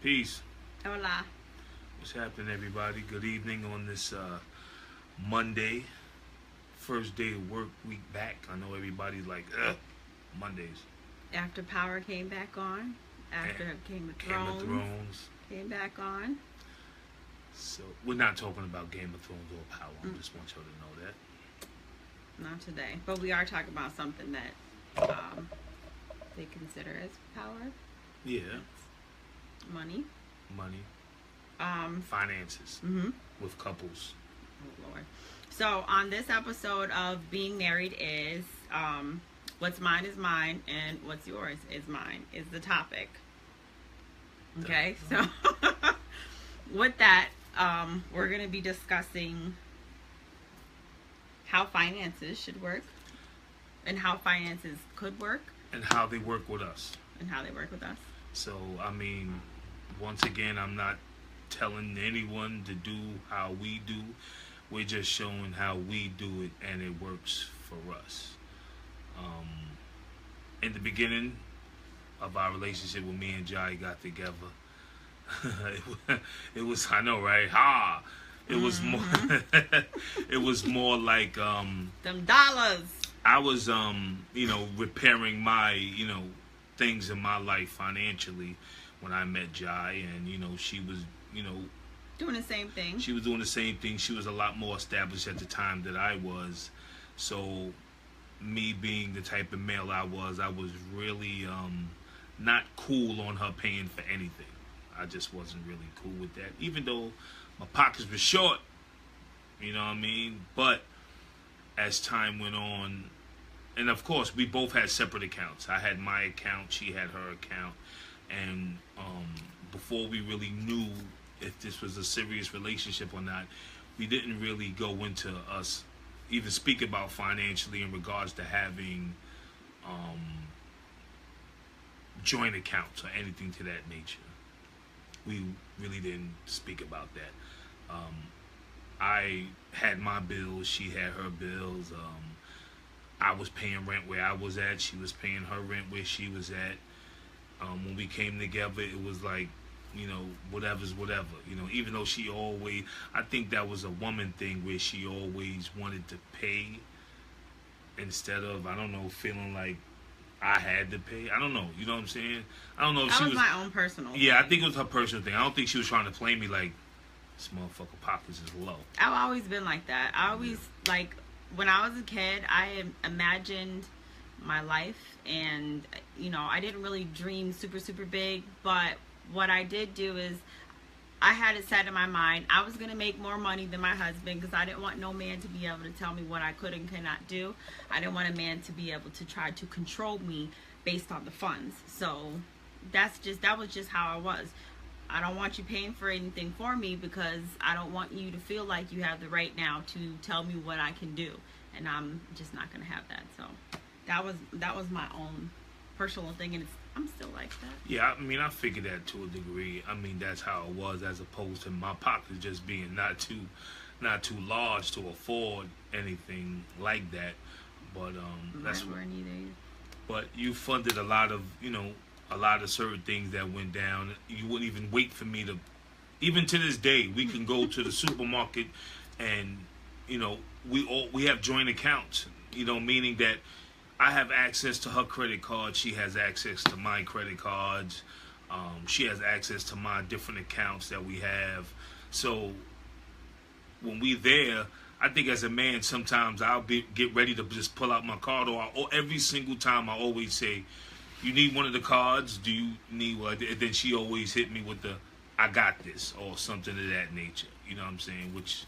Peace. Hola. What's happening, everybody? Good evening on this Monday, first day of work week back. I know everybody's like, ugh, Mondays. After Power came back on, after Game of Game of Thrones Thrones. came back on. So we're not talking about Game of Thrones or Power. I just want y'all to know that. Not today, but we are talking about something that they consider as power, Yeah, money. money, Um, finances mm-hmm. with couples. Oh Lord. So on this episode of Being Married is what's mine is mine and what's yours is mine is the topic. Okay, so with that, we're going to be discussing how finances should work and how finances could work And how they work with us. and how they work with us. So, I mean, once again, I'm not telling anyone to do how we do. We're just showing how we do it, and it works for us. In the beginning of our relationship when me and Jai got together, it was, I know, right? Ha! It was more, it was more like, Them dollars. I was, repairing my, things in my life financially when I met Jai, and, she was, Doing the same thing. she was doing the same thing. She was a lot more established at the time that I was. So, me being the type of male I was really not cool on her paying for anything. I just wasn't really cool with that. Even though my pockets were short, you know what I mean? But as time went on, and of course, we both had separate accounts. I had my account, she had her account. And before we really knew if this was a serious relationship or not, we didn't really go into us even speak about financially in regards to having joint accounts or anything to that nature. We really didn't speak about that. I had my bills, she had her bills. I was paying rent where I was at, she was paying her rent where she was at. When we came together, it was like, whatever's whatever. Even though she always, I think that was a woman thing where she always wanted to pay instead of, I don't know, feeling like I had to pay. I don't know. You know what I'm saying? I don't know if That she was was. my own personal Yeah, I thing. think it was her personal thing. I don't think she was trying to play me like, this motherfucker pockets is low. I've always been like that. I always, like, when I was a kid, I imagined my life, and, I didn't really dream super, super big, but what I did do is I had it set in my mind I was going to make more money than my husband because I didn't want no man to be able to tell me what I could and cannot do. I didn't want a man to be able to try to control me based on the funds. So that was just how I was. I don't want you paying for anything for me because I don't want you to feel like you have the right now to tell me what I can do, and I'm just not going to have that. So that was my own personal thing, and I'm still like that. Yeah, I mean, I figured that to a degree. I mean, that's how it was, as opposed to my pockets just being not too large to afford anything like that. But that's Mine weren't either. But you funded a lot of certain things that went down. You wouldn't even wait for me to. Even to this day, we can go to the supermarket, and we have joint accounts. Meaning that I have access to her credit card. She has access to my credit cards. She has access to my different accounts that we have. So when we there, I think as a man, sometimes I'll get ready to just pull out my card, or every single time I always say, "You need one of the cards? Do you need one?" And then she always hit me with the, "I got this," or something of that nature. You know what I'm saying? Which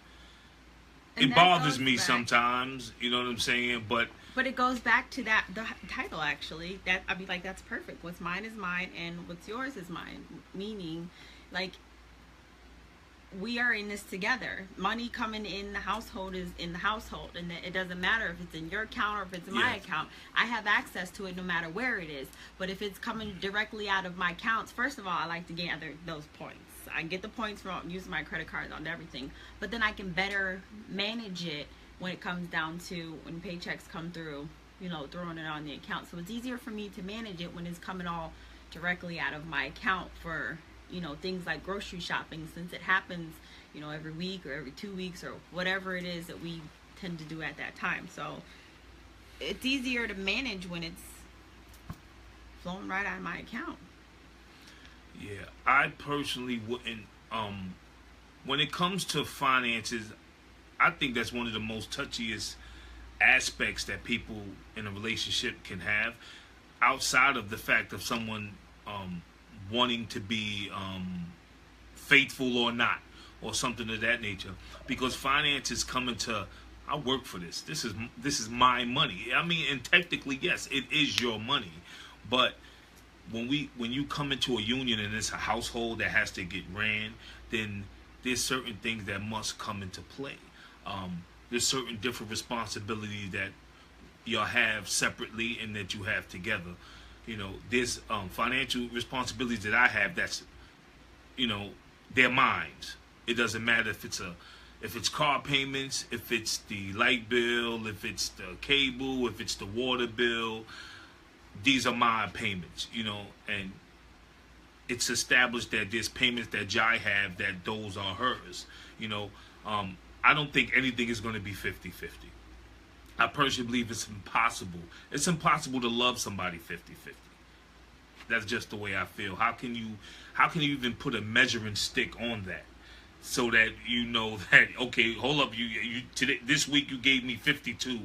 And it that bothers goes me back- sometimes. You know what I'm saying? But But it goes back to the title, actually. That I'd be like, that's perfect. What's mine is mine, and what's yours is mine. Meaning, like, we are in this together. Money coming in the household is in the household, and it doesn't matter if it's in your account or if it's in my Yes. account. I have access to it no matter where it is. But if it's coming directly out of my accounts, first of all, I like to gather those points. I get the points from using my credit cards on everything, but then I can better manage it when it comes down to when paychecks come through, throwing it on the account. So it's easier for me to manage it when it's coming all directly out of my account for things like grocery shopping, since it happens, every week or every 2 weeks or whatever it is that we tend to do at that time. So it's easier to manage when it's flowing right out of my account. Yeah, I personally wouldn't. When it comes to finances, I think that's one of the most touchiest aspects that people in a relationship can have, outside of the fact of someone wanting to be faithful or not, or something of that nature. Because finances come into, I work for this. This is my money. I mean, and technically, yes, it is your money, but when you come into a union and it's a household that has to get ran, then there's certain things that must come into play. There's certain different responsibilities that y'all have separately and that you have together. There's financial responsibilities that I have that's, they're mine. It doesn't matter if it's car payments, if it's the light bill, if it's the cable, if it's the water bill. These are my payments, and it's established that there's payments that Jai have, that those are hers. I don't think anything is going to be 50-50. I personally believe it's impossible. It's impossible to love somebody 50-50. That's just the way I feel. How can you even put a measuring stick on that, so that that, okay, hold up, you today, this week you gave me 52.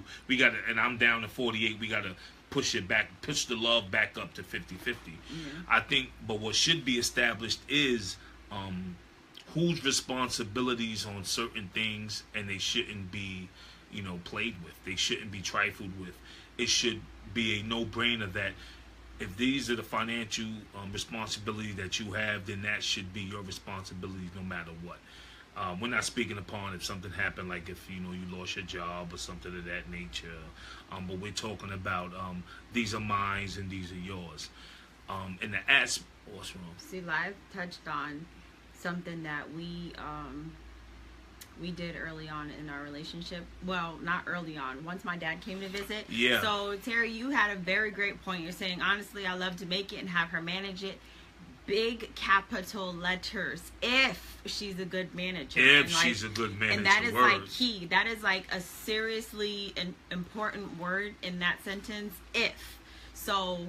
And I'm down to 48. We gotta push the love back up to 50-50. I think, but what should be established is whose responsibilities on certain things, and they shouldn't be, played with. They shouldn't be trifled with. It should be a no-brainer that if these are the financial responsibilities that you have, then that should be your responsibility no matter what. We're not speaking upon if something happened, like if you lost your job or something of that nature, but we're talking about these are mine and these are yours. And the what's wrong? See, Live touched on something that we did early on in our relationship. Well, not early on. Once my dad came to visit. Yeah. So Terry, you had a very great point. You're saying, honestly, I love to make it and have her manage it. Big capital letters, if she's a good manager. She's a good manager. And that is like key. That is like a seriously important word in that sentence. If. So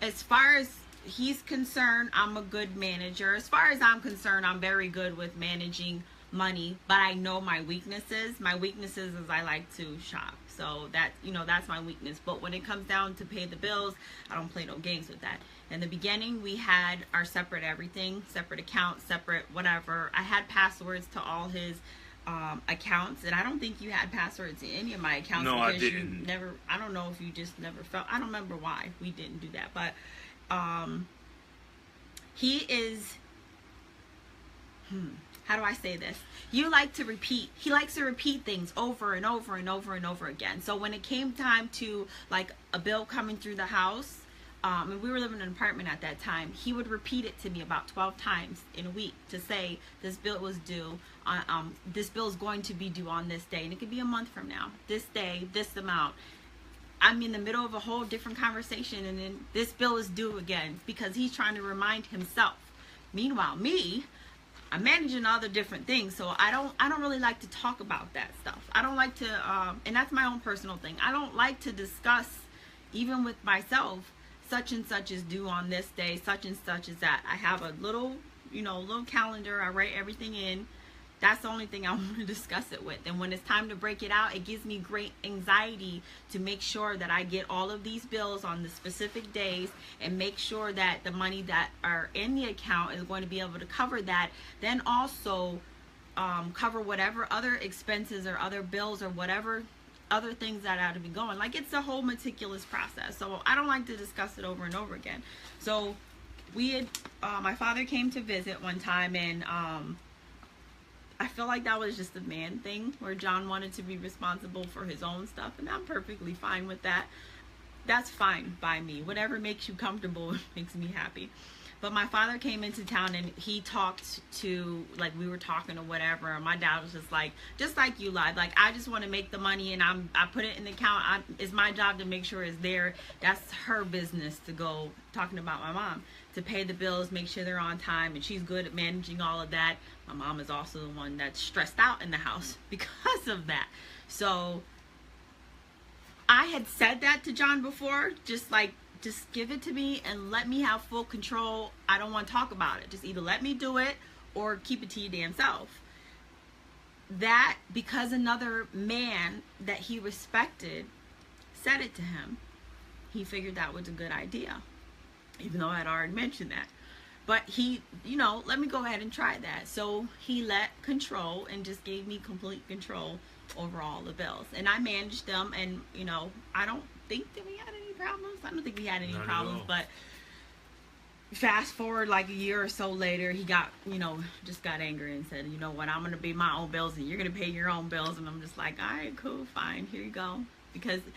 as far as he's concerned, I'm a good manager. As far as I'm concerned, I'm very good with managing money, but I know my weaknesses. My weaknesses is I like to shop. So that, that's my weakness. But when it comes down to pay the bills, I don't play no games with that. In the beginning, we had our separate everything, separate accounts, separate whatever. I had passwords to all his accounts, and I don't think you had passwords to any of my accounts. No, I didn't. You never, I don't know if you just never felt, I don't remember why we didn't do that, but he is, how do I say this? You like to repeat. He likes to repeat things over and over and over and over again. So when it came time to like a bill coming through the house, and we were living in an apartment at that time, he would repeat it to me about 12 times in a week to say this bill was due. This bill is going to be due on this day, and it could be a month from now. This day, this amount. I'm in the middle of a whole different conversation, and then this bill is due again because he's trying to remind himself. Meanwhile, me, I'm managing other different things, so I don't really like to talk about that stuff. I don't like to, and that's my own personal thing. I don't like to discuss, even with myself, such and such is due on this day, such and such is that. I have a little calendar. I write everything in. That's the only thing I want to discuss it with. And when it's time to break it out, it gives me great anxiety to make sure that I get all of these bills on the specific days and make sure that the money that are in the account is going to be able to cover that. Then also cover whatever other expenses or other bills or whatever other things that ought to be going. Like, it's a whole meticulous process. So I don't like to discuss it over and over again. So we had, my father came to visit one time, and I feel like that was just a man thing where John wanted to be responsible for his own stuff, and I'm perfectly fine with that. That's fine by me. Whatever makes you comfortable makes me happy. But my father came into town and he talked to, like, we were talking or whatever. And my dad was just like you lied. Like, I just want to make the money and I put it in the account. It's my job to make sure it's there. That's her business to go, talking about my mom, to pay the bills, make sure they're on time. And she's good at managing all of that. My mom is also the one that's stressed out in the house because of that. So I had said that to John before, just give it to me and let me have full control. I don't want to talk about it. Just either let me do it or keep it to your damn self. That, because another man that he respected said it to him, he figured that was a good idea, even though I had already mentioned that. But he, let me go ahead and try that. So he let control and just gave me complete control over all the bills. And I managed them, and, I don't think that we had any problems. I don't think we had any problems, but fast forward like a year or so later, he got, just got angry and said, you know what, I'm going to pay my own bills and you're going to pay your own bills. And I'm just like, all right, cool, fine, here you go.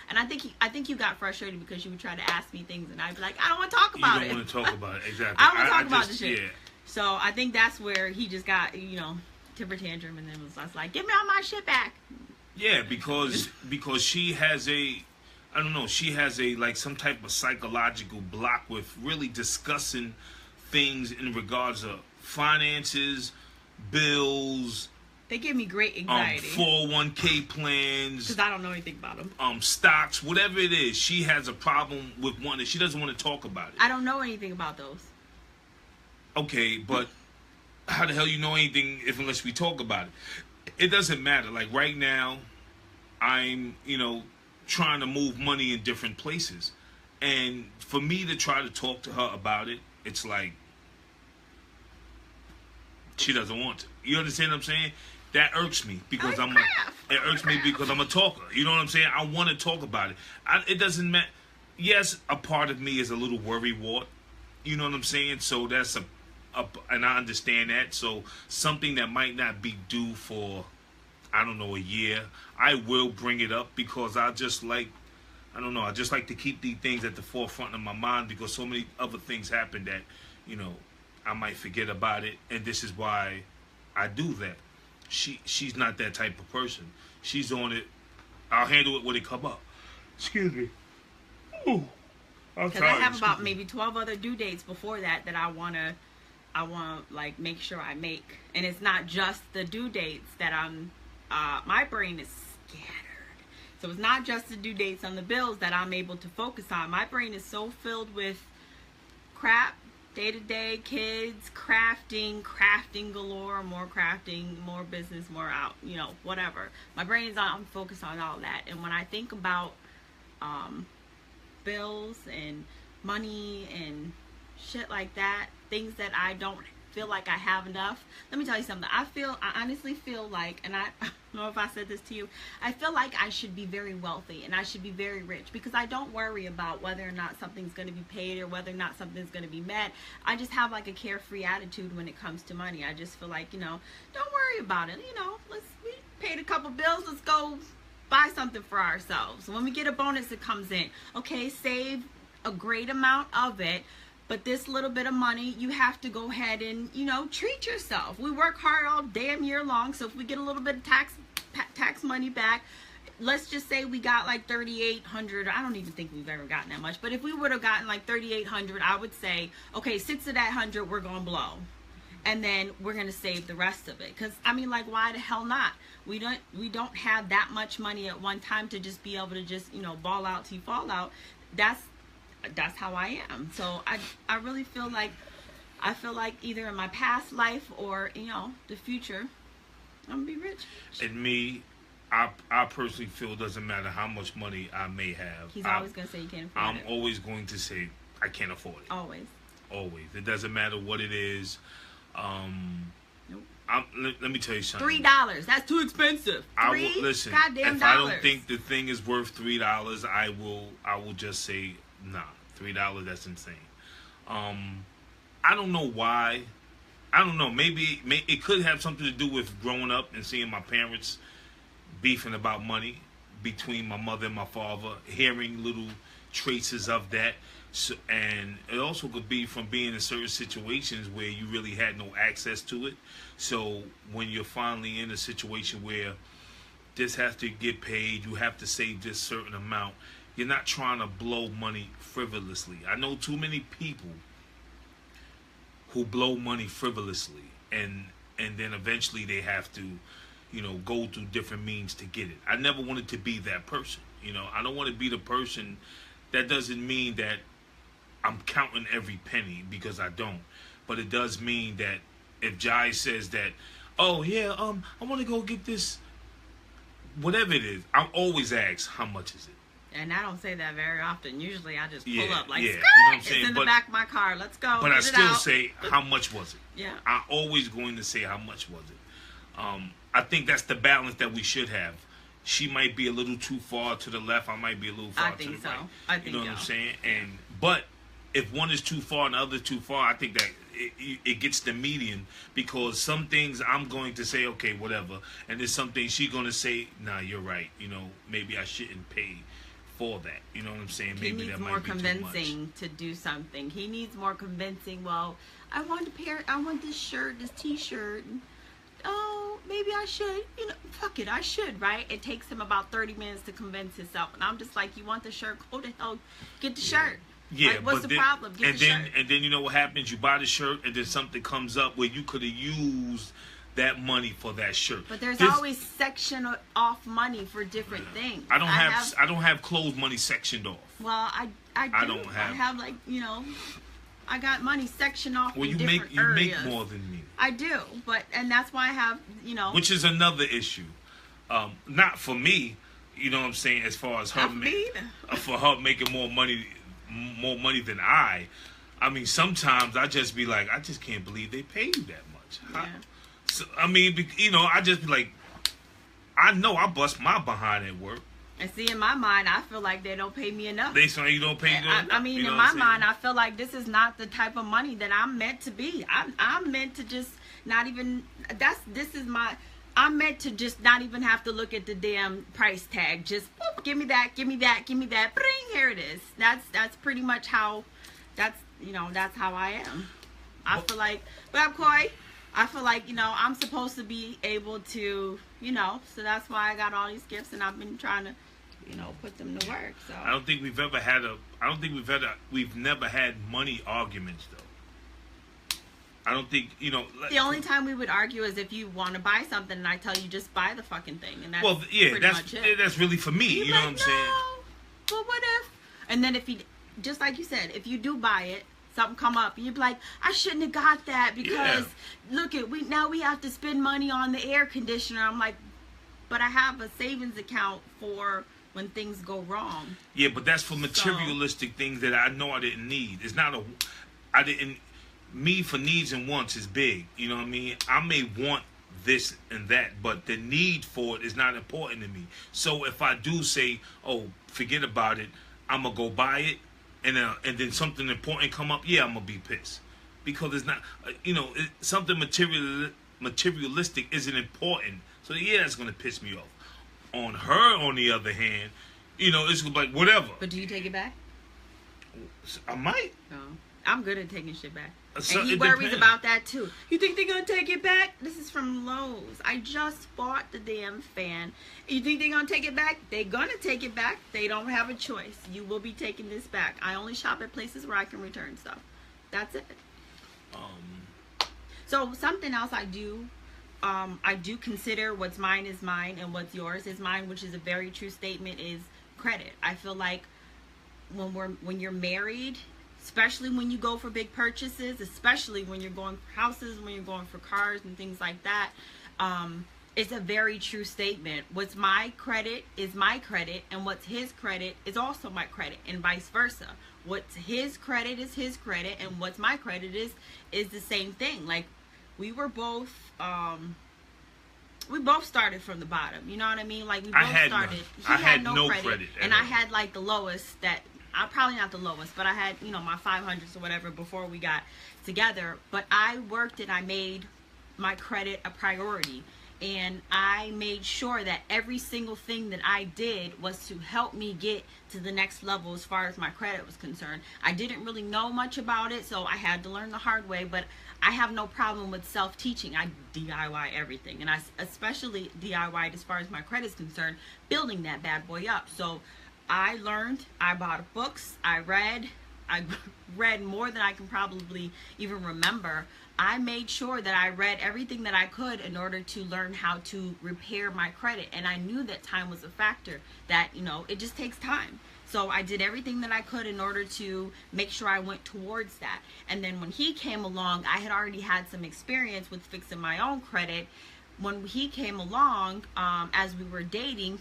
And I think you got frustrated because you would try to ask me things and I'd be like, I don't want to talk about it. You don't want to talk about it, exactly. I don't want to talk about the shit. Yeah. So I think that's where he just got, temper tantrum, and then was like, give me all my shit back. Yeah, because she has she has like some type of psychological block with really discussing things in regards of finances, bills. They give me great anxiety. 401k plans. Because I don't know anything about them. Stocks, whatever it is. She has a problem with one and she doesn't want to talk about it. I don't know anything about those. Okay, but how the hell you know anything unless we talk about it? It doesn't matter. Like right now, I'm, trying to move money in different places. And for me to try to talk to her about it, it's like she doesn't want to. You understand what I'm saying? That irks me because it irks me because I'm a talker. You know what I'm saying? I want to talk about it. It doesn't matter. Yes, a part of me is a little worrywart. You know what I'm saying? So that's and I understand that. So something that might not be due for, I don't know, a year, I will bring it up because I just like to keep these things at the forefront of my mind because so many other things happen that, I might forget about it. And this is why I do that. She's not that type of person. She's on it. I'll handle it when it come up. Excuse me. Ooh. Because I have about maybe 12 other due dates before that I want to like make sure I make. And it's not just the due dates that my brain is scattered. So it's not just the due dates on the bills that I'm able to focus on. My brain is so filled with crap, day-to-day, kids, crafting galore, more crafting, more business, more out, whatever. My brain is on focused on all that. And when I think about bills and money and shit like that, things that I don't feel like I have enough, let me tell you something. I honestly feel like, and I don't know if I said this to you, I feel like I should be very wealthy and I should be very rich because I don't worry about whether or not something's going to be paid or whether or not something's going to be met. I just have like a carefree attitude when it comes to money. I just feel like, don't worry about it. We paid a couple bills, let's go buy something for ourselves. When we get a bonus that comes in, okay, save a great amount of it. But this little bit of money, you have to go ahead and, treat yourself. We work hard all damn year long. So if we get a little bit of tax money back, let's just say we got like $3,800. I don't even think we've ever gotten that much. But if we would have gotten like $3,800, I would say, okay, 6 of that 100 we're going to blow. And then we're going to save the rest of it. Because, why the hell not? We don't have that much money at one time to just be able to just, ball out till you fall out. That's how I am. So I really feel like either in my past life or the future, I'm gonna be rich. And me, I personally feel it doesn't matter how much money I may have. He's always gonna say you can't afford it. I'm always going to say I can't afford it. Always. It doesn't matter what it is. Nope. Let me tell you something. $3. That's too expensive. Listen. Goddamn if dollars. I don't think the thing is worth $3, I will just say nah. $3, that's insane. I don't know why. I don't know. Maybe it could have something to do with growing up and seeing my parents beefing about money between my mother and my father. Hearing little traces of that. So, and it also could be from being in certain situations where you really had no access to it. So when you're finally in a situation where this has to get paid, you have to save this certain amount. You're not trying to blow money frivolously. I know too many people who blow money frivolously, and then eventually they have to, go through different means to get it. I never wanted to be that person. I don't want to be the person. That doesn't mean that I'm counting every penny, because I don't. But it does mean that if Jai says that, oh yeah, I want to go get this, whatever it is, I always ask, how much is it? And I don't say that very often. Usually I just pull up like, you know skirt, what I'm saying? It's in the back of my car. Let's go. But I still say, how much was it? Yeah. I'm always going to say, how much was it? I think that's the balance that we should have. She might be a little too far to the left. I might be a little far to the right. I think so. You know what I'm saying? But if one is too far and the other is too far, I think that it gets the median, because some things I'm going to say, okay, whatever. And there's some things she's going to say, nah, you're right. Maybe I shouldn't pay for that. You know what I'm saying? He Maybe needs that more might be convincing to do something. He needs more convincing. Well, I want this shirt, this t-shirt. Oh, maybe I should. Fuck it, I should, right? It takes him about 30 minutes to convince himself. And I'm just like, you want the shirt? Go to hell, get the shirt. Yeah, like, what's the problem? Get the shirt. And then you know what happens? You buy the shirt, and then something comes up where you could have used that money for that shirt. But there's always section off money for different things. I don't have clothes money sectioned off. Well, I do. I have like, I got money sectioned off in different areas. You make more than me. I do, and that's why I have, Which is another issue. Not for me, you know what I'm saying, as far as her for her making more money than I. I mean, sometimes I just be like, I just can't believe they pay you that much. Yeah. So, I mean, I just be like, I know I bust my behind at work. And see, in my mind, I feel like they don't pay me enough. They say you don't pay me enough. I mean, in my mind, I feel like this is not the type of money that I'm meant to be. I'm meant to just not even. I'm meant to just not even have to look at the damn price tag. Just whoop, give me that, give me that, give me that. Bring, here it is. That's pretty much how. That's how I am. I feel like, but Koi, I feel like I'm supposed to be able to so that's why I got all these gifts, and I've been trying to put them to work. So I don't think we've never had money arguments though. I don't think the only time we would argue is if you want to buy something and I tell you just buy the fucking thing, and that's much it. That's really for me. You know what I'm saying? But what if? And then if you, just like you said, if you do buy it, something come up, and you'd be like, I shouldn't have got that because look at we have to spend money on the air conditioner. I'm like, but I have a savings account for when things go wrong. Yeah, but that's for materialistic things that I know I didn't need. It's not me for needs and wants is big. You know what I mean? I may want this and that, but the need for it is not important to me. So if I do say, oh, forget about it, I'm going to go buy it, and then something important come up, I'm going to be pissed. Because it's not, something materialistic isn't important. So it's going to piss me off. On her, on the other hand, it's like whatever. But do you take it back? I might. No. I'm good at taking shit back. So and he worries about that too. You think they're going to take it back? This is from Lowe's. I just bought the damn fan. You think they're going to take it back? They're going to take it back. They don't have a choice. You will be taking this back. I only shop at places where I can return stuff. That's it. So something else I do consider what's mine is mine and what's yours is mine, which is a very true statement, is credit. I feel like when you're married, especially when you go for big purchases, especially when you're going for houses, when you're going for cars and things like that, it's a very true statement. What's my credit is my credit, and what's his credit is also my credit, and vice versa. What's his credit is his credit, and what's my credit is the same thing. Like, we were both started from the bottom. You know what I mean? Like, we both started. He had no credit and I had like the lowest that. Probably not the lowest, but I had, my 500s or whatever before we got together. But I worked and I made my credit a priority. and I made sure that every single thing that I did was to help me get to the next level as far as my credit was concerned. I didn't really know much about it, so I had to learn the hard way, but I have no problem with self-teaching. I DIY everything, and I especially DIY'd as far as my credit is concerned, building that bad boy up. So I learned, I bought books, I read more than I can probably even remember. I made sure that I read everything that I could in order to learn how to repair my credit. And I knew that time was a factor, that, it just takes time. So I did everything that I could in order to make sure I went towards that. And then when he came along, I had already had some experience with fixing my own credit. When he came along, as we were dating,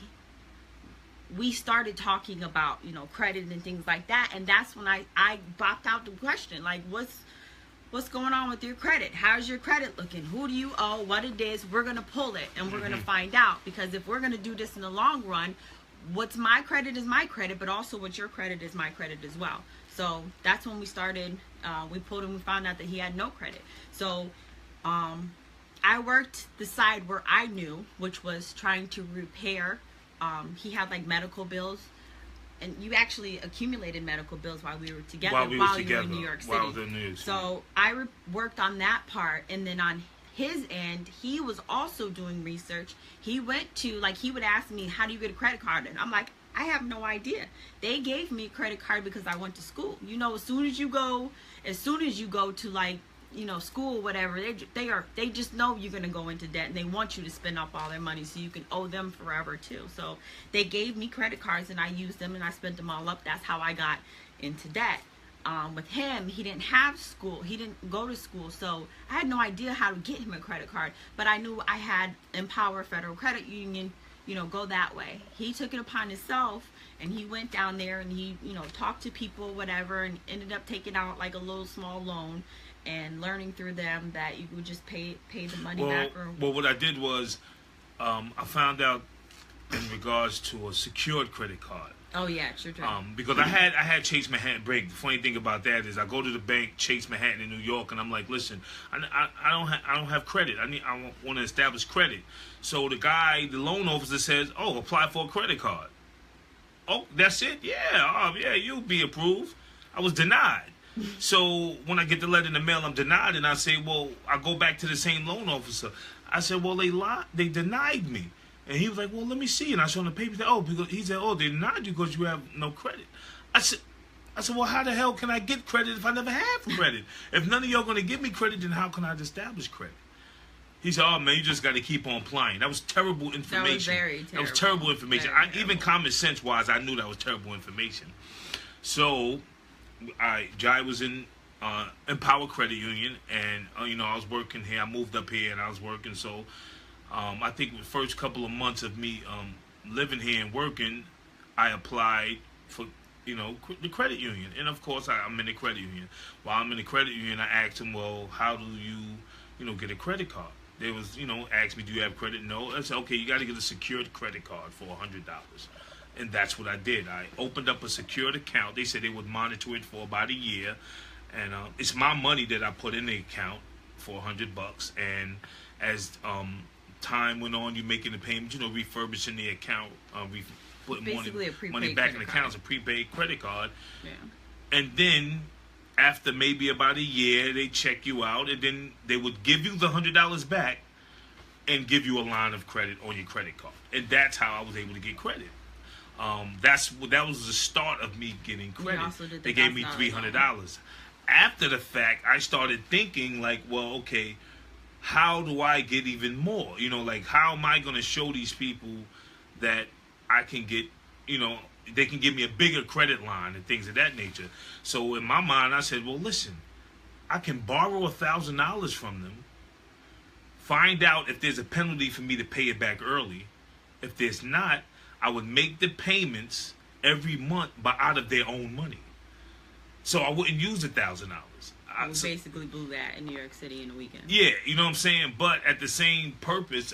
we started talking about, credit and things like that. And that's when I popped out the question, like, what's going on with your credit? How's your credit looking? Who do you owe? What it is? We're going to pull it, and we're going to find out. Because if we're going to do this in the long run, what's my credit is my credit, but also what's your credit is my credit as well. So that's when we started. We pulled him. We found out that he had no credit. So I worked the side where I knew, which was trying to repair. He had like medical bills. And you actually accumulated medical bills while we were together, while you were in New York City. So I worked on that part. And then on his end, he was also doing research. He went to, he would ask me, how do you get a credit card? And I'm like, I have no idea. They gave me a credit card because I went to school. As soon as you go to school, whatever, they just know you're going to go into debt, and they want you to spend up all their money so you can owe them forever too. So they gave me credit cards, and I used them, and I spent them all up. That's how I got into debt. With him, he didn't have school. He didn't go to school, so I had no idea how to get him a credit card. But I knew I had Empower Federal Credit Union, go that way. He took it upon himself, and he went down there, and he, talked to people, whatever, and ended up taking out like a little small loan, and learning through them that you would just pay the money back. Well, what I did was I found out in regards to a secured credit card. Oh yeah, sure. Because I had Chase Manhattan Bank. The funny thing about that is I go to the bank, Chase Manhattan in New York, and I'm like, listen, I don't have credit. I want to establish credit. So the loan officer says, oh, apply for a credit card. Oh, that's it? Yeah. Yeah, you'll be approved. I was denied. So when I get the letter in the mail, I'm denied, and I say, well, I go back to the same loan officer. I said, well, they denied me. And he was like, well, let me see. And I showed him the paper. He said, they denied you because you have no credit. I said, well, how the hell can I get credit if I never have credit? If none of y'all going to give me credit, then how can I establish credit? He said, oh, man, you just got to keep on applying. That was terrible information. That was very terrible. That was terrible information. Even common sense-wise, I knew that was terrible information. So Jai was in Empower Credit Union, and I was working here. I moved up here, and I was working. So I think the first couple of months of me living here and working, I applied for the credit union, and of course I'm in the credit union. While I'm in the credit union, I asked them, well, how do you get a credit card? They was asked me, do you have credit? No. I said, okay, you got to get a secured credit card for $100. And that's what I did. I opened up a secured account. They said they would monitor it for about a year. And it's my money that I put in the account for $100. And as time went on, you're making the payment, refurbishing the account, putting money back in the account, a prepaid credit card. Yeah. And then after maybe about a year, they check you out, and then they would give you the $100 back and give you a line of credit on your credit card. And that's how I was able to get credit. That was the start of me getting credit. They gave me $300. After the fact, I started thinking well, okay, how do I get even more? How am I going to show these people that I can get, they can give me a bigger credit line and things of that nature. So in my mind, I said, well, listen, I can borrow $1,000 from them, find out if there's a penalty for me to pay it back early. If there's not, I would make the payments every month out of their own money. So I wouldn't use $1,000. We basically blew that in New York City in a weekend. Yeah, you know what I'm saying? But at the same purpose,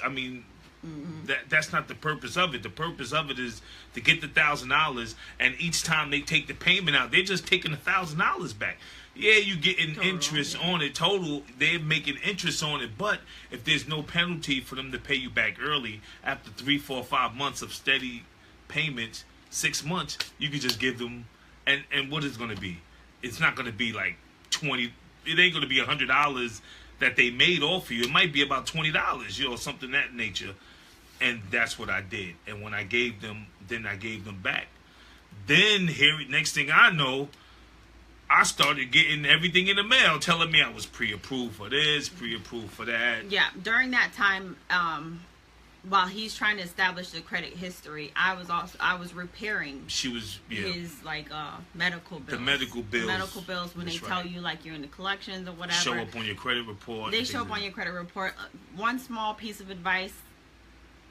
That's not the purpose of it. The purpose of it is to get the $1,000, and each time they take the payment out, they're just taking $1,000 back. Yeah, you getting interest on it total. They're making interest on it, but if there's no penalty for them to pay you back early after 3, 4, 5 months of steady payments, 6 months, you can just give them. And what is it going to be? It's not going to be like 20. It ain't going to be $100 that they made off of you. It might be about $20, you know, something of that nature. And that's what I did. And when I gave them, then I gave them back. Then here, next thing I know, I started getting everything in the mail telling me I was pre-approved for this, pre-approved for that. Yeah, during that time, while he's trying to establish the credit history, I was repairing. She was his like medical bills. The medical bills. The medical bills when they tell you like you're in the collections or whatever. Show up on your credit report. They show up on your credit report. One small piece of advice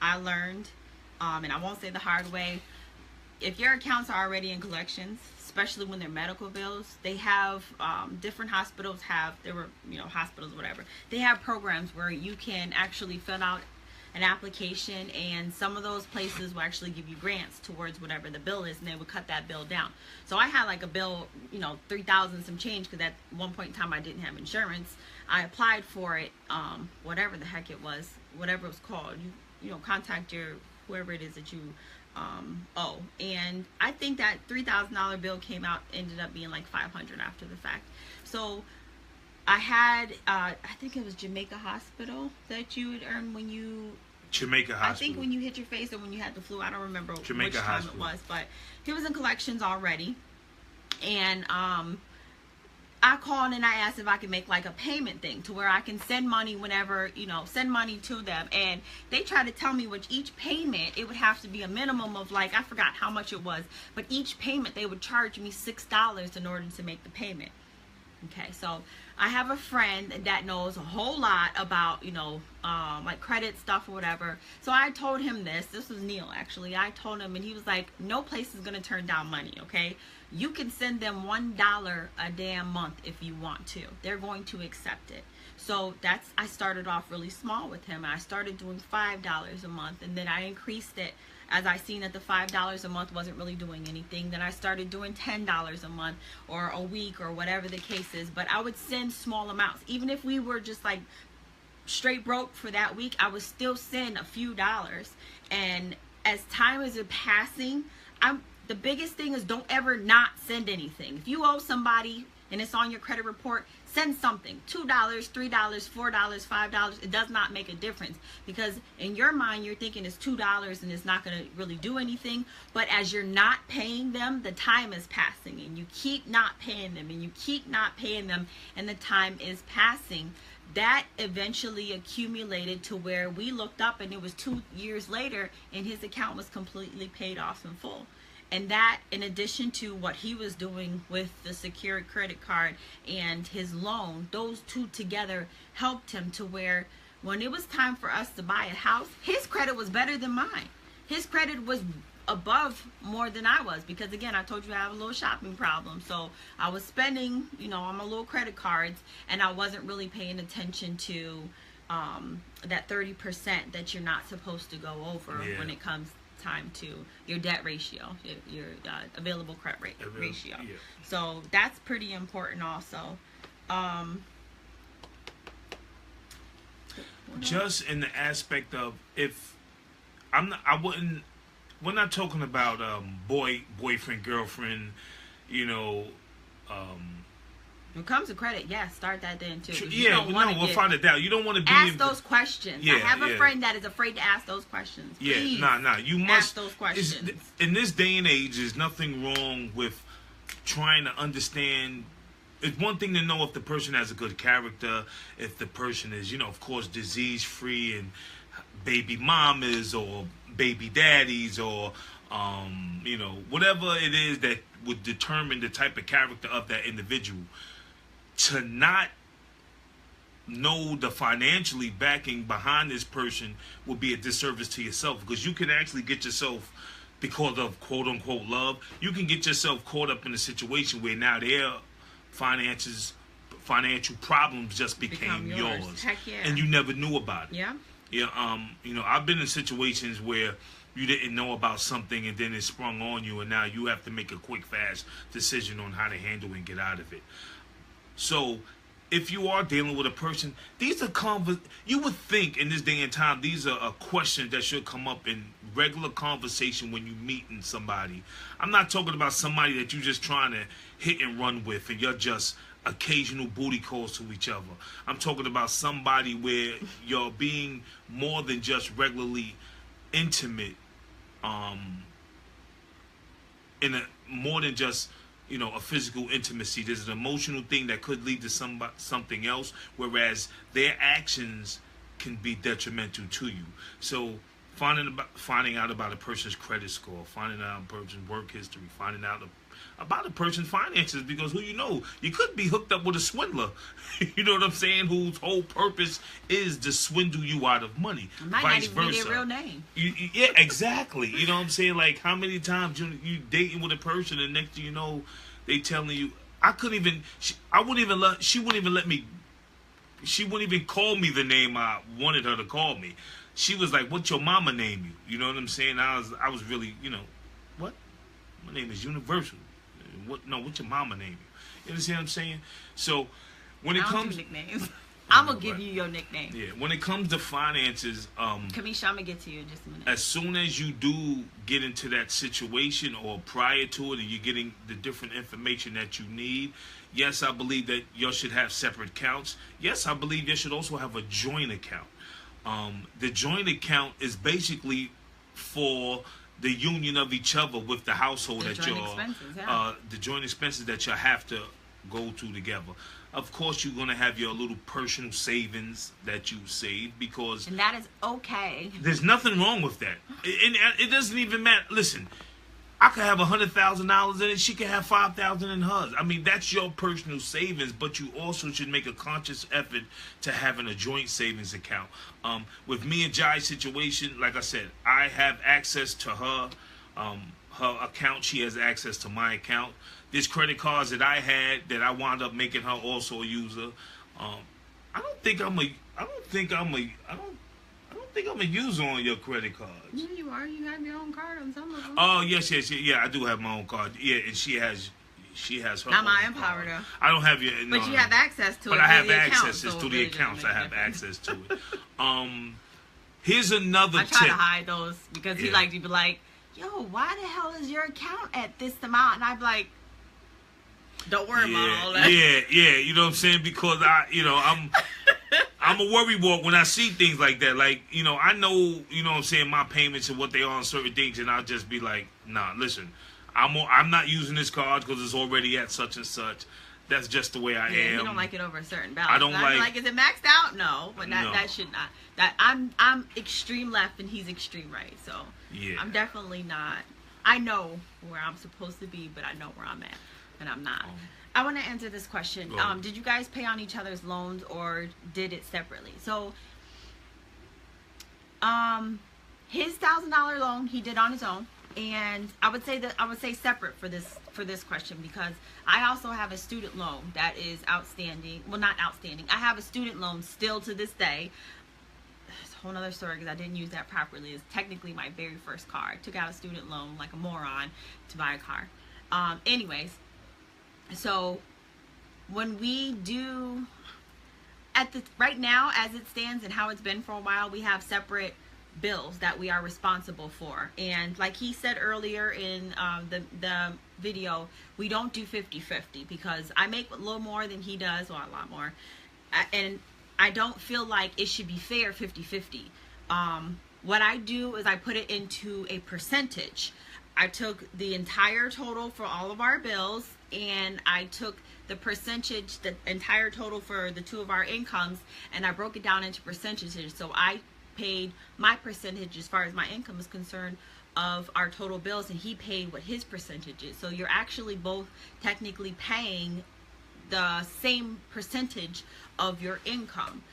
I learned, and I won't say the hard way. If your accounts are already in collections, especially when they're medical bills, they have different hospitals hospitals, whatever. They have programs where you can actually fill out an application, and some of those places will actually give you grants towards whatever the bill is, and they would cut that bill down. So I had like a bill, $3,000 some change, because at one point in time I didn't have insurance. I applied for it, whatever the heck it was, whatever it was called. You contact whoever it is that you owe. And I think that $3,000 bill ended up being like $500 after the fact. So I had, I think it was Jamaica Hospital that you would earn when you... Jamaica Hospital. I think when you hit your face or when you had the flu. I don't remember which time Hospital. It was. But he was in collections already. And I called and I asked if I could make like a payment thing to where I can send money whenever, send money to them. And they tried to tell me with each payment, it would have to be a minimum of like, I forgot how much it was. But each payment, they would charge me $6 in order to make the payment. Okay, so I have a friend that knows a whole lot about, like credit stuff or whatever. So I told him this was Neil actually. I told him, and he was like, no place is going to turn down money, okay? You can send them $1 a damn month if you want to. They're going to accept it. So I started off really small with him. I started doing $5 a month, and then I increased it as I seen that the $5 a month wasn't really doing anything. Then I started doing $10 a month or a week or whatever the case is. But I would send small amounts. Even if we were just like straight broke for that week, I would still send a few dollars. And as time is passing, the biggest thing is don't ever not send anything. If you owe somebody and it's on your credit report, send something. $2, $3, $4, $5. It does not make a difference, because in your mind you're thinking it's $2 and it's not going to really do anything. But as you're not paying them, the time is passing, and you keep not paying them, and you keep not paying them, and the time is passing. That eventually accumulated to where we looked up and it was 2 years later and his account was completely paid off in full. And that, in addition to what he was doing with the secured credit card and his loan, those two together helped him to where when it was time for us to buy a house, his credit was better than mine. His credit was above more than I was, because again, I told you I have a little shopping problem. So I was spending, on my little credit cards, and I wasn't really paying attention to that 30% that you're not supposed to go over when it comes time to your debt ratio, your available credit ratio. Yeah. So that's pretty important also. Just in the aspect of, if we're not talking about boyfriend, girlfriend, when it comes to credit, start that then too. We'll find it out. You don't want to be ask those questions. I have a friend that is afraid to ask those questions. Please, you must ask those questions. In this day and age, there's nothing wrong with trying to understand. It's one thing to know if the person has a good character, if the person is, of course, disease free, and baby mamas or baby daddies or whatever it is that would determine the type of character of that individual. To not know the financially backing behind this person will be a disservice to yourself, because you can actually get yourself, because of quote unquote love, you can get yourself caught up in a situation where now their financial problems just became yours. Heck yeah. And you never knew about it. Yeah. Yeah, I've been in situations where you didn't know about something and then it sprung on you, and now you have to make a quick, fast decision on how to handle and get out of it. So, if you are dealing with a person, these are you would think in this day and time these are questions that should come up in regular conversation when you meeting somebody. I'm not talking about somebody that you're just trying to hit and run with and you're just occasional booty calls to each other. I'm talking about somebody where you're being more than just regularly intimate, in a more than just a physical intimacy. There's an emotional thing that could lead to something else, whereas their actions can be detrimental to you. So finding out about a person's credit score, finding out a person's work history, finding out about a person's finances, because you could be hooked up with a swindler. You know what I'm saying? Whose whole purpose is to swindle you out of money. Might vice not even versa. be their real name. Yeah, exactly. You know what I'm saying? Like, how many times you dating with a person and next thing you know, they telling you, she wouldn't even call me the name I wanted her to call me. She was like, "What's your mama name you?" You know what I'm saying? I was really, what? My name is Universal. What's your mama name you? You understand what I'm saying? So when it comes do nicknames. I'm gonna give you your nickname. Yeah, when it comes to finances, Kamisha, I'm gonna get to you in just a minute. As soon as you do get into that situation or prior to it and you're getting the different information that you need, yes, I believe that you should have separate accounts. Yes, I believe you should also have a joint account. The joint account is basically for the union of each other with the household the joint expenses that you have to go to together. Of course, you're going to have your little personal savings that you save, because... And that is okay. There's nothing wrong with that. It doesn't even matter. Listen, I could have $100,000 in it. She could have $5,000 in hers. I mean, that's your personal savings, but you also should make a conscious effort to having a joint savings account. With me and Jai's situation, like I said, I have access to her account. She has access to my account. There's credit cards that I had that I wound up making her also a user. I don't think I'm a user on your credit cards. Yeah, you are. You have your own card on some of them. Oh yes. Yeah, I do have my own card. Yeah, and she has her. Not own my card. Empower though. I don't have your. But you have access to it. But I have access to the accounts. I have access to it. Here's another tip. I try to hide those because he like to be like, "Yo, why the hell is your account at this amount?" And I'm like, "Don't worry about all that." Yeah. You know what I'm saying? Because I'm a worrywart when I see things like that. Like, I know, what I'm saying, my payments and what they are on certain things, and I'll just be like, nah, listen, I'm not using this card because it's already at such and such. That's just the way I am. You don't like it over a certain balance. I don't like, is it maxed out? No, but that should not. That I'm extreme left and he's extreme right. So yeah. I'm definitely not. I know where I'm supposed to be, but I know where I'm at, and I'm not. I want to answer this question. Did you guys pay on each other's loans or did it separately? So, his $1,000 loan he did on his own, and I would say separate for this question, because I also have a student loan that is outstanding. Well, not outstanding. I have a student loan still to this day. It's a whole other story because I didn't use that properly. It's technically my very first car. I took out a student loan like a moron to buy a car. Anyways. So when we do right now, as it stands and how it's been for a while, we have separate bills that we are responsible for. And like he said earlier in the video, we don't do 50-50 because I make a little more than he does, or a lot more. And I don't feel like it should be fair 50-50. What I do is I put it into a percentage. I took the entire total for all of our bills, and I took the percentage, the entire total for the two of our incomes, and I broke it down into percentages. So I paid my percentage as far as my income is concerned of our total bills, and he paid what his percentage is. So you're actually both technically paying the same percentage of your income.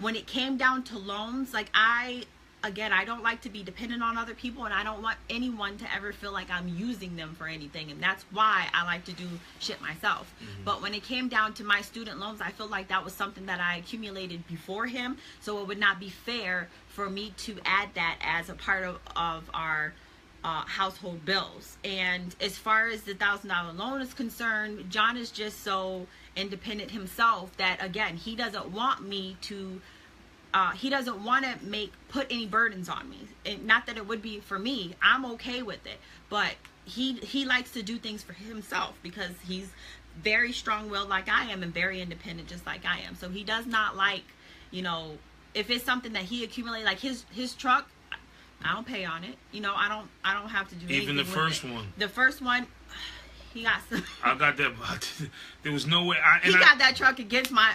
When it came down to loans, like I again, I don't like to be dependent on other people, and I don't want anyone to ever feel like I'm using them for anything, and that's why I like to do shit myself. But when it came down to my student loans, I feel like that was something that I accumulated before him, so it would not be fair for me to add that as a part of our household bills. And as far as the $1,000 loan is concerned, John is just so independent himself that, again, he doesn't want me to he doesn't want to put any burdens on me. And not that it would be for me. I'm okay with it. But he likes to do things for himself because he's very strong-willed like I am and very independent just like I am. So he does not like, you know, if it's something that he accumulated, like his truck, I don't pay on it. You know, I don't have to do anything. Even the with first it. one. The first one, he got some. I got that. There was no way. He got that truck against my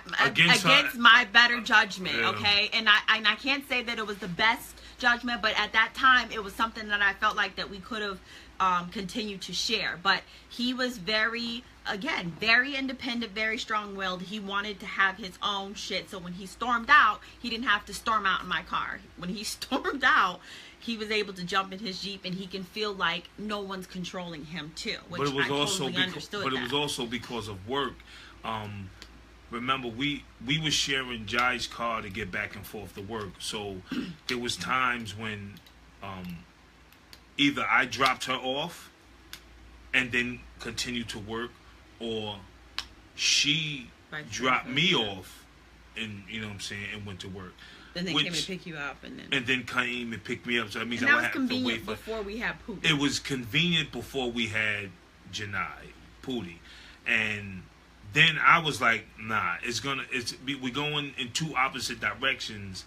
my better judgment. Yeah. Okay, and I can't say that it was the best judgment, but at that time it was something that I felt like that we could have continued to share. But he was very independent, very strong-willed. He wanted to have his own shit. So when he stormed out, he didn't have to storm out in my car. When he stormed out, he was able to jump in his Jeep, and he can feel like no one's controlling him too. Which But it was I also totally understood. it was also because of work. Remember, we were sharing Jai's car to get back and forth to work. So there was times when either I dropped her off and then continued to work, or she dropped me off and, you know what I'm saying, and went to work. Then they came and pick you up, and then came and picked me up. So that means and I that was had convenient to wait before we had Pootie. It was convenient before we had Pootie, and then I was like, nah, we're going in two opposite directions.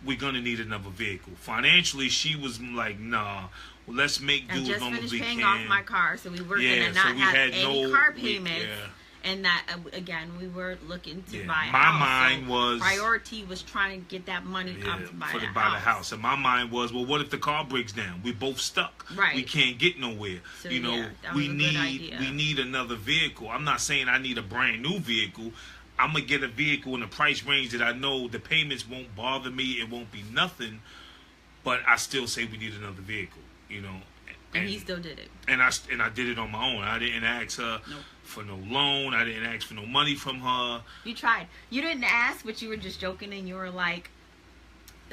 We're gonna need another vehicle. Financially, she was like, nah, well, let's make do as long as we can. I just finished paying off my car, so we were gonna not have any car payments. And that, again, we were looking to buy a house. My mind was... priority was trying to get that money up to buy the house. And my mind was, well, what if the car breaks down? We're both stuck. Right. We can't get nowhere. So, you know, we need another vehicle. I'm not saying I need a brand new vehicle. I'm going to get a vehicle in a price range that I know the payments won't bother me. It won't be nothing. But I still say we need another vehicle, you know. And he still did it. And I did it on my own. I didn't ask her for no loan. I didn't ask for no money from her. You tried. You didn't ask, but you were just joking, and you were like,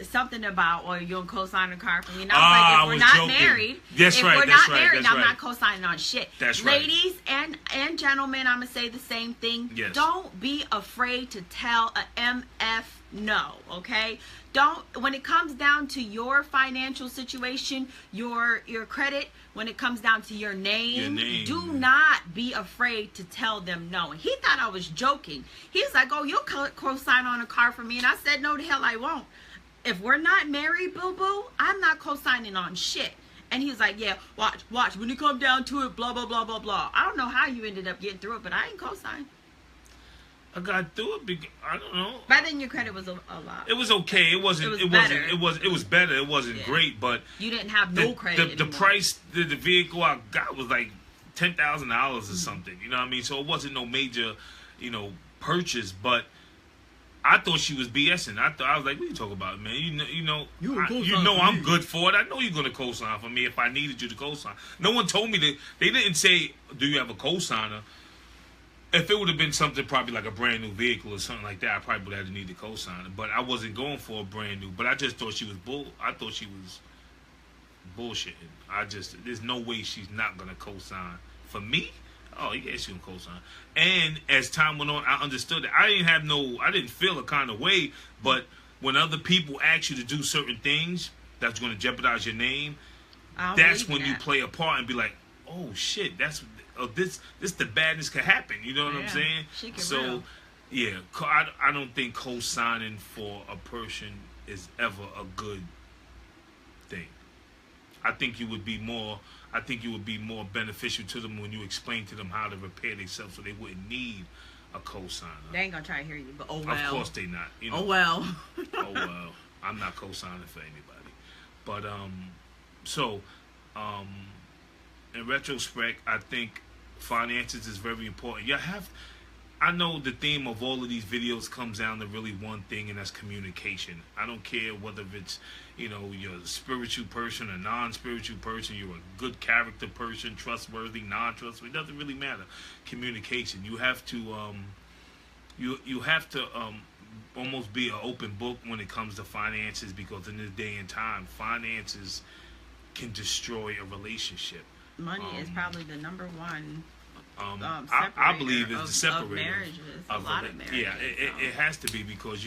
something about, well, you'll co-sign a car for me. And I was like, if we're not married, I'm not co-signing on shit. That's right. Ladies and gentlemen, I'm going to say the same thing. Yes. Don't be afraid to tell a MF no, okay? When it comes down to your financial situation, your credit, when it comes down to your name, do not be afraid to tell them no. And he thought I was joking. He was like, oh, you'll co-sign on a car for me. And I said, no, the hell I won't. If we're not married, boo-boo, I'm not co-signing on shit. And he was like, yeah, watch. When it come down to it, blah, blah, blah, blah, blah. I don't know how you ended up getting through it, but I ain't co-sign. I got through it because, I don't know. But then your credit was a lot. It was okay. It was better. It wasn't great, but you didn't have no credit. The price, the vehicle I got was like $10,000 or something. You know what I mean? So it wasn't no major, purchase. But I thought she was BSing. I was like, what are you talking about, man? You know I'm good for it. I know you're gonna co-sign for me if I needed you to co-sign. No one told me that. They didn't say, do you have a co-signer? If it would have been something probably like a brand new vehicle or something like that, I probably would have needed a co-signer. But I wasn't going for a brand new. But I just thought she was I thought she was bullshitting. There's no way she's not gonna co-sign for me. Oh, yeah, she's gonna co-sign. And as time went on, I understood that I didn't feel a kind of way. But when other people ask you to do certain things that's gonna jeopardize your name, that's when you play a part and be like, oh shit, this the badness could happen. You know what I'm saying? So, yeah, I don't think co-signing for a person is ever a good thing. I think you would be more beneficial to them when you explain to them how to repair themselves so they wouldn't need a co-signer. They ain't gonna try to hear you, but oh well. Of course they not. Oh well. Oh well. I'm not co-signing for anybody. But in retrospect, I think finances is very important. I know the theme of all of these videos comes down to really one thing, and that's communication. I don't care whether it's, you're a spiritual person, a non-spiritual person, you're a good character person, trustworthy, non-trustworthy. It doesn't really matter. Communication. You have to, you have to almost be an open book when it comes to finances, because in this day and time, finances can destroy a relationship. Money is probably the number one. I believe it's the separator of marriages. A lot of marriages. Yeah, it has to be, because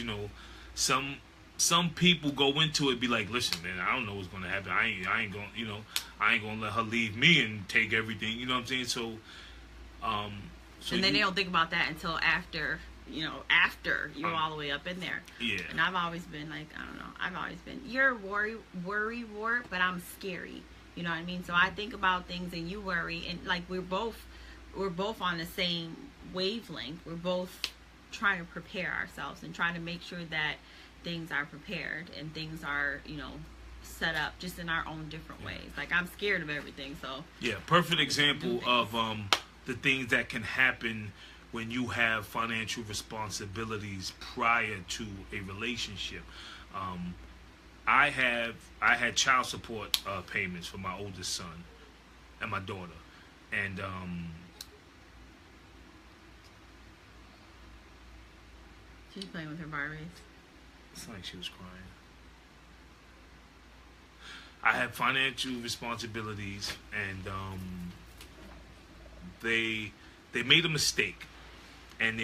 some people go into it be like, listen, man, I don't know what's gonna happen. I ain't gonna let her leave me and take everything. You know what I'm saying? So and then they don't think about that until after you're all the way up in there. Yeah. And I've always been like, I don't know. I've always been, you're a worry wart, but I'm scary. You know what I mean? So I think about things and you worry, and like we're both on the same wavelength. We're both trying to prepare ourselves and trying to make sure that things are prepared and things are, set up just in our own different ways. Like, I'm scared of everything, so. Yeah, perfect example of the things that can happen when you have financial responsibilities prior to a relationship. I had child support payments for my oldest son and my daughter, and she's playing with her Barbies. It's like she was crying. I had financial responsibilities, and they made a mistake, and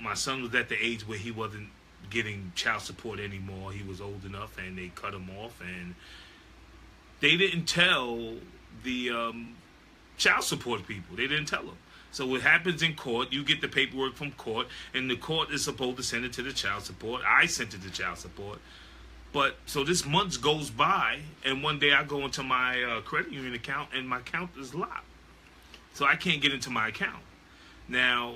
my son was at the age where he wasn't getting child support anymore. He was old enough, and they cut him off, and they didn't tell the child support people. They didn't tell them. So what happens in court, you get the paperwork from court, and the court is supposed to send it to the child support. I sent it to child support. But so this month goes by, and one day I go into my credit union account, and my account is locked. So I can't get into my account. Now,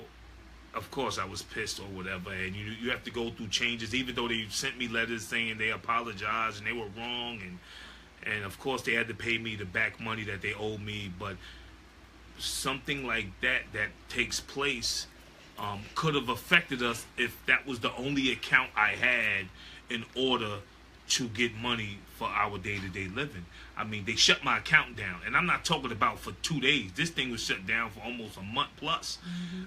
of course, I was pissed or whatever, and you have to go through changes, even though they sent me letters saying they apologized and they were wrong, and of course they had to pay me the back money that they owed me. But something like that takes place could have affected us if that was the only account I had in order to get money for our day-to-day living. I mean, they shut my account down, and I'm not talking about for 2 days. This thing was shut down for almost a month plus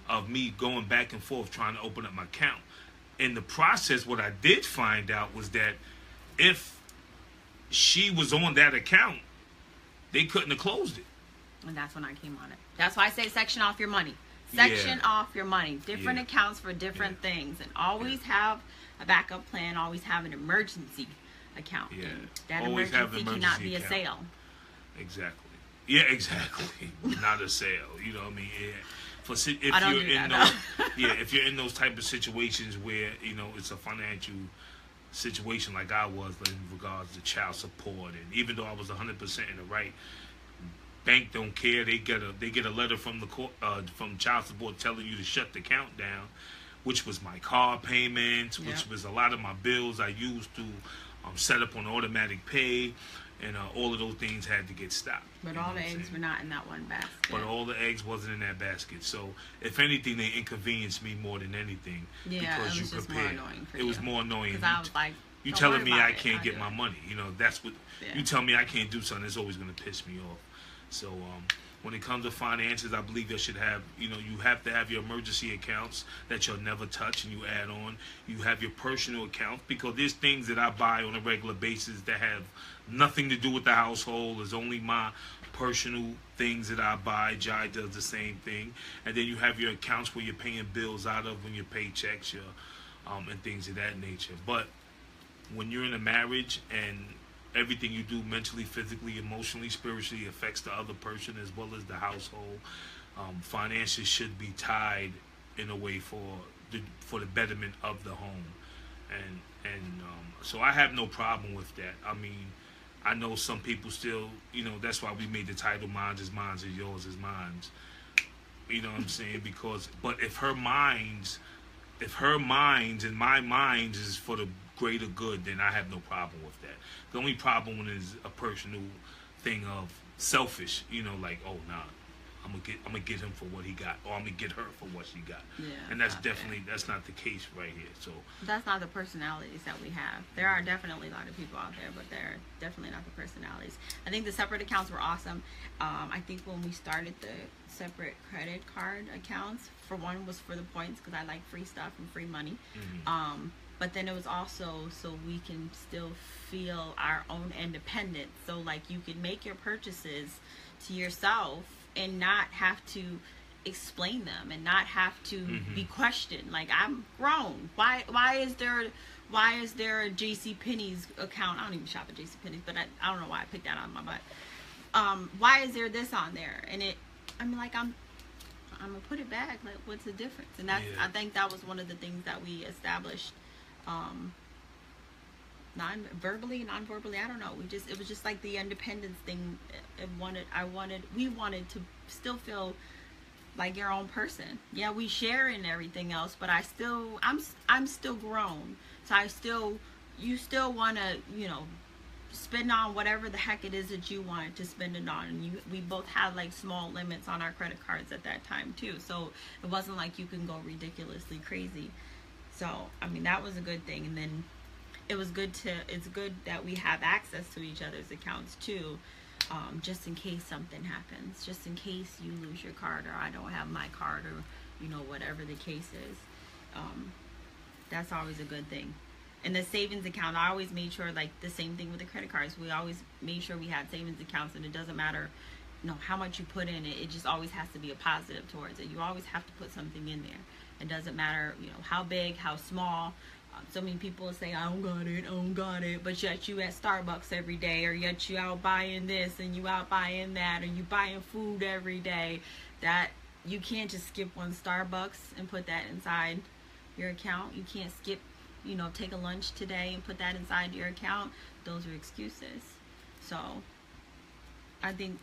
of me going back and forth trying to open up my account. In the process, what I did find out was that if she was on that account, they couldn't have closed it. And that's when I came on it. That's why I say section off your money. Section off your money. Different accounts for different things. And always have a backup plan. Always have an emergency account. Yeah. And that Always emergency cannot be account. A sale. Exactly. Yeah, exactly. Not a sale. You know what I mean? Yeah. I don't do that, if you're in those type of situations where, it's a financial situation like I was in regards to child support, and even though I was 100% in the right, bank don't care. They get a letter from the court, from child support telling you to shut the account down, which was my car payments, which was a lot of my bills I used to set up on automatic pay, and all of those things had to get stopped. But all the eggs were not in that one basket. But all the eggs wasn't in that basket. So if anything, they inconvenienced me more than anything. Yeah, because it was just more annoying for you. It was more annoying. Because I was like, you telling me I can't I'll get my money. That's what you tell me I can't do something. It's always going to piss me off. So when it comes to finances, I believe you should have, you have to have your emergency accounts that you'll never touch and you add on. You have your personal accounts, because there's things that I buy on a regular basis that have nothing to do with the household. It's only my personal things that I buy. Jai does the same thing. And then you have your accounts where you're paying bills out of, when your paychecks, and things of that nature. But when you're in a marriage and everything you do mentally, physically, emotionally, spiritually affects the other person as well as the household, finances should be tied in a way for the betterment of the home, and so I have no problem with that. I mean, I know some people still, that's why we made the title "Mine is Mine, and Yours is Mine." You know what I'm saying? But if her minds and my minds is for the greater good, then I have no problem with that. The only problem is a personal thing of selfish, like, oh, nah, I'm gonna get him for what he got, or I'm gonna get her for what she got. Yeah, And that's not definitely that's not the case right here. So that's not the personalities that we have. There are definitely a lot of people out there, but they're definitely not the personalities. I think the separate accounts were awesome. I think when we started the separate credit card accounts, for one was for the points because I like free stuff and free money. But then it was also so we can still feel our own independence. So like you can make your purchases to yourself and not have to explain them and not have to be questioned. Like, I'm grown. Why is there a JC Penney's account? I don't even shop at JC Penney's, but I don't know why I picked that out of my butt. Why is there this on there? And I'm gonna put it back. Like, what's the difference? And that's I think that was one of the things that we established, non-verbally, I don't know. It was just like the independence thing. We wanted to still feel like your own person. Yeah, we share in everything else, but I'm still grown. So you still want to, spend on whatever the heck it is that you wanted to spend it on. And we both had like small limits on our credit cards at that time too. So it wasn't like you can go ridiculously crazy. So, I mean, that was a good thing. And then it's good that we have access to each other's accounts too. Just in case something happens, just in case you lose your card or I don't have my card or, whatever the case is. That's always a good thing. And the savings account, I always made sure, like the same thing with the credit cards, we always made sure we had savings accounts, and it doesn't matter, how much you put in it, it just always has to be a positive towards it. You always have to put something in there. It doesn't matter, how big, how small. So many people say, I don't got it, but yet you at Starbucks every day, or yet you out buying this and you out buying that, or you buying food every day. That you can't just skip one Starbucks and put that inside your account. You can't skip, take a lunch today and put that inside your account. Those are excuses. So I think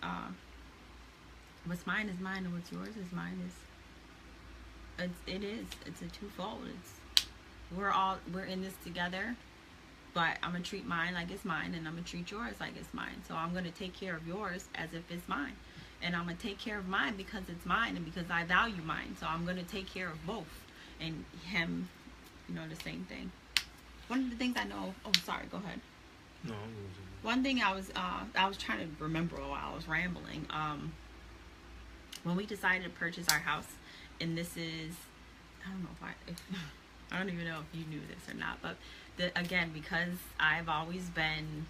what's mine is mine, and what's yours is mine. It's a twofold. We're in this together, but I'm gonna treat mine like it's mine, and I'm gonna treat yours like it's mine. So I'm gonna take care of yours as if it's mine, and I'm gonna take care of mine because it's mine and because I value mine. So I'm gonna take care of both, and him, the same thing. One of the things I know. Oh, sorry. Go ahead. No. One thing I was trying to remember while I was rambling. When we decided to purchase our house, and this is, I don't know if I don't even know if you knew this or not, but again, because I've always been,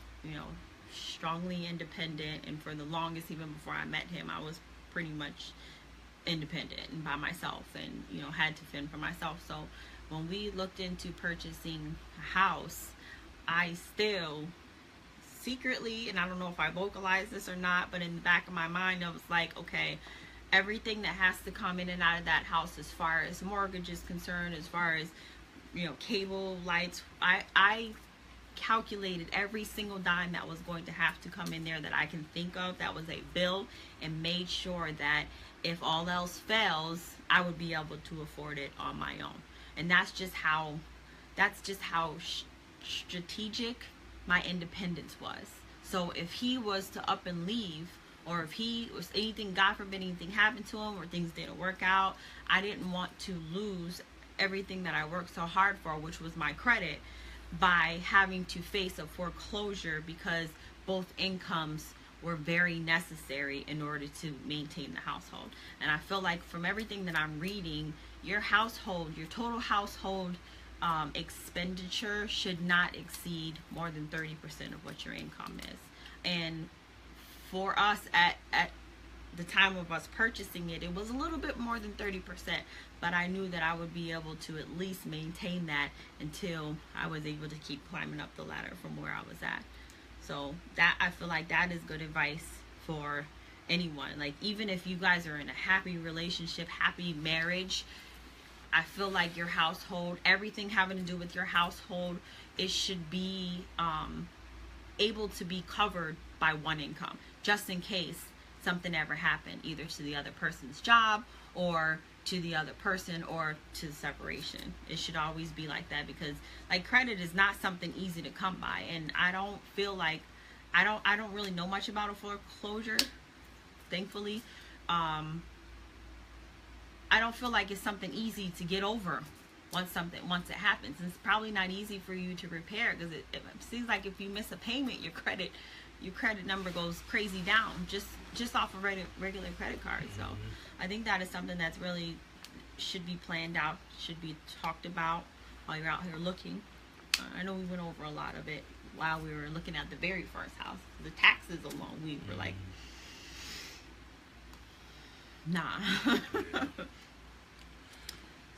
strongly independent, and for the longest, even before I met him, I was pretty much independent and by myself, and had to fend for myself. So when we looked into purchasing a house, I still secretly, and I don't know if I vocalized this or not, but in the back of my mind, I was like, okay, everything that has to come in and out of that house, as far as mortgage is concerned, as far as cable, lights, I calculated every single dime that was going to have to come in there that I can think of that was a bill, and made sure that if all else fails, I would be able to afford it on my own. And that's just how strategic my independence was. So if he was to up and leave, or if he was anything, God forbid, anything happened to him, or things didn't work out, I didn't want to lose everything that I worked so hard for, which was my credit, by having to face a foreclosure, because both incomes were very necessary in order to maintain the household. And I feel like from everything that I'm reading, your total household expenditure should not exceed more than 30% of what your income is. And for us at the time of us purchasing it, it was a little bit more than 30%, but I knew that I would be able to at least maintain that until I was able to keep climbing up the ladder from where I was at. So that, I feel like that is good advice for anyone. Like, even if you guys are in a happy relationship, happy marriage, I feel like your household, everything having to do with your household, it should be able to be covered by one income, just in case something ever happened, either to the other person's job, or to the other person, or to separation. It should always be like that, because like credit is not something easy to come by. And I don't feel like, I don't really know much about a foreclosure, thankfully, I don't feel like it's something easy to get over once it happens. And it's probably not easy for you to repair, because it seems like if you miss a payment, your credit number goes crazy down just off a regular credit card. So I think that is something that's really should be planned out, should be talked about while you're out here looking. I know we went over a lot of it while we were looking at the very first house. The taxes alone, we were like, nah.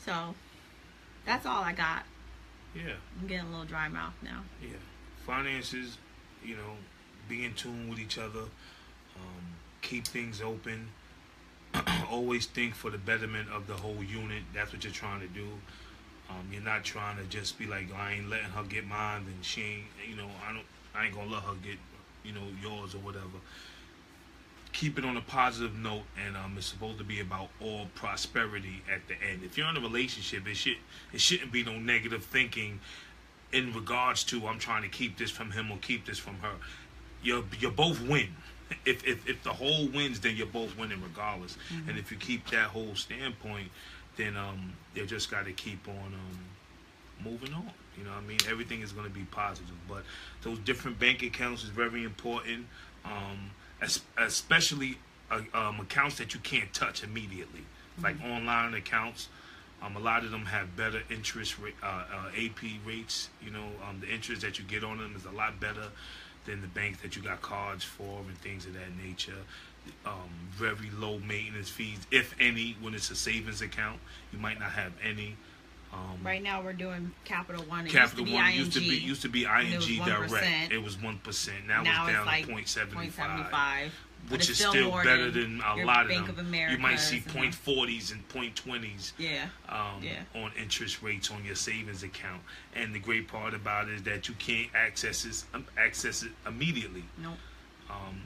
So that's all I got. Yeah. I'm getting a little dry mouth now. Yeah. Finances, be in tune with each other. Keep things open. Always think for the betterment of the whole unit. That's what you're trying to do. You're not trying to just be like, I ain't letting her get mine, and she ain't, I ain't gonna let her get, yours or whatever. Keep it on a positive note, and it's supposed to be about all prosperity at the end. If you're in a relationship, it shouldn't be no negative thinking in regards to I'm trying to keep this from him or keep this from her. You both win. If the whole wins, then you're both winning regardless. And if you keep that whole standpoint, then you just got to keep on moving on. You know what I mean? Everything is going to be positive, but those different bank accounts is very important. Especially accounts that you can't touch immediately, like online accounts. A lot of them have better interest AP rates. The interest that you get on them is a lot better than the banks that you got cards for and things of that nature. Very low maintenance fees, if any. When it's a savings account, you might not have any. Right now we're doing Capital One. Capital One used to be ING Direct. It was 1%. Now it's down like to 0.75, which is still better than a lot of Bank them. Of America, you might see 0.40s and 0.20s on interest rates on your savings account. And the great part about it is that you can't access it immediately. Nope.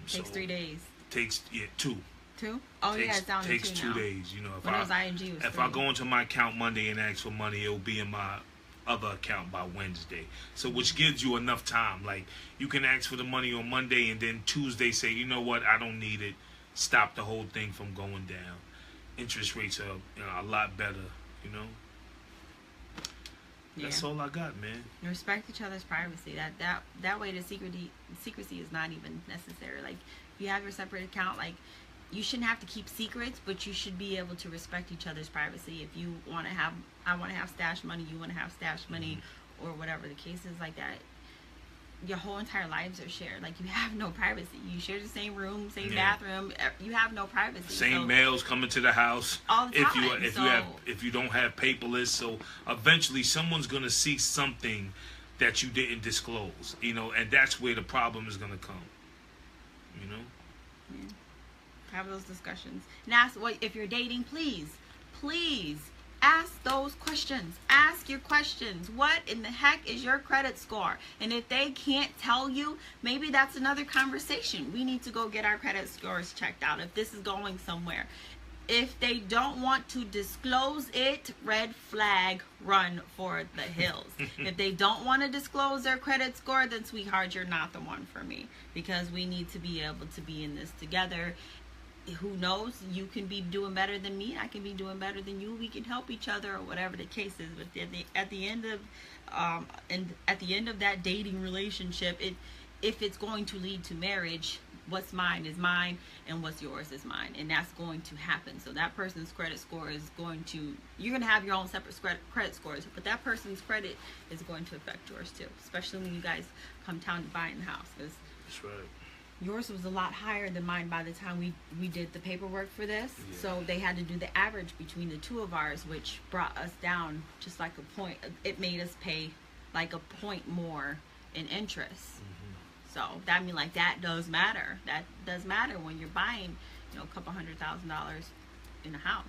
Takes 3 days. Takes 2. 2? Oh, yeah, it's down to 2 now. Takes 2 days. If when it was ING, it was if 3. I go into my account Monday and ask for money, it'll be in my other account by Wednesday. So which gives you enough time. Like, you can ask for the money on Monday and then Tuesday say, you know what, I don't need it. Stop the whole thing from going down. Interest rates are a lot better. That's all I got, man. Respect each other's privacy. That way the secrecy is not even necessary. Like, if you have your separate account, like, you shouldn't have to keep secrets, but you should be able to respect each other's privacy. If you want to have, I want to have stash money, you want to have stash money, or whatever the case is, like that, your whole entire lives are shared. Like, you have no privacy. You share the same room, same bathroom. You have no privacy. Same mails coming to the house all the time. If you don't have paperless. So eventually someone's gonna see something that you didn't disclose. And that's where the problem is gonna come. Yeah. Have those discussions. And ask, if you're dating, please ask those questions. Ask your questions. What in the heck is your credit score? And if they can't tell you, maybe that's another conversation. We need to go get our credit scores checked out if this is going somewhere. If they don't want to disclose it, red flag, run for the hills. If they don't want to disclose their credit score, then sweetheart, you're not the one for me, because we need to be able to be in this together. Who knows? You can be doing better than me. I can be doing better than you. We can help each other, or whatever the case is. But at the end of that dating relationship, if it's going to lead to marriage, what's mine is mine, and what's yours is mine, and that's going to happen. So that person's credit score is you're going to have your own separate credit scores, but that person's credit is going to affect yours too, especially when you guys come down to buying the house. That's right. Yours was a lot higher than mine by the time we did the paperwork for this. Yeah. So they had to do the average between the two of ours, which brought us down just like a point. It made us pay like a point more in interest. So that does matter. That does matter when you're buying, a couple $100,000 in a house.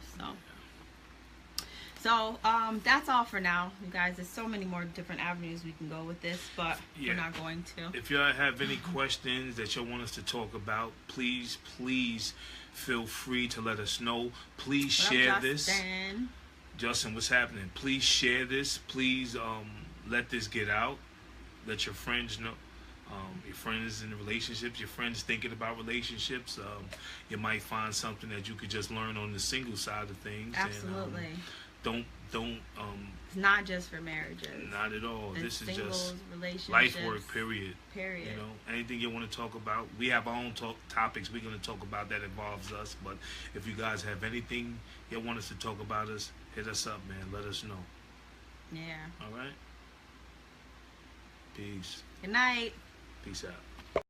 So that's all for now, you guys. There's so many more different avenues we can go with this, but we're not going to. If y'all have any questions that y'all want us to talk about, please feel free to let us know. Please share this. Justin, what's happening? Please share this. Please let this get out. Let your friends know. Your friends in relationships, your friends thinking about relationships. You might find something that you could just learn on the single side of things. Absolutely. And, don't it's not just for marriages. Not at all. It's this is singles, just life work, period. Period. You know, anything you want to talk about. We have our own topics we're going to talk about that involves us. But if you guys have anything you want us to talk about, hit us up, man. Let us know. Yeah. All right. Peace. Good night. Peace out.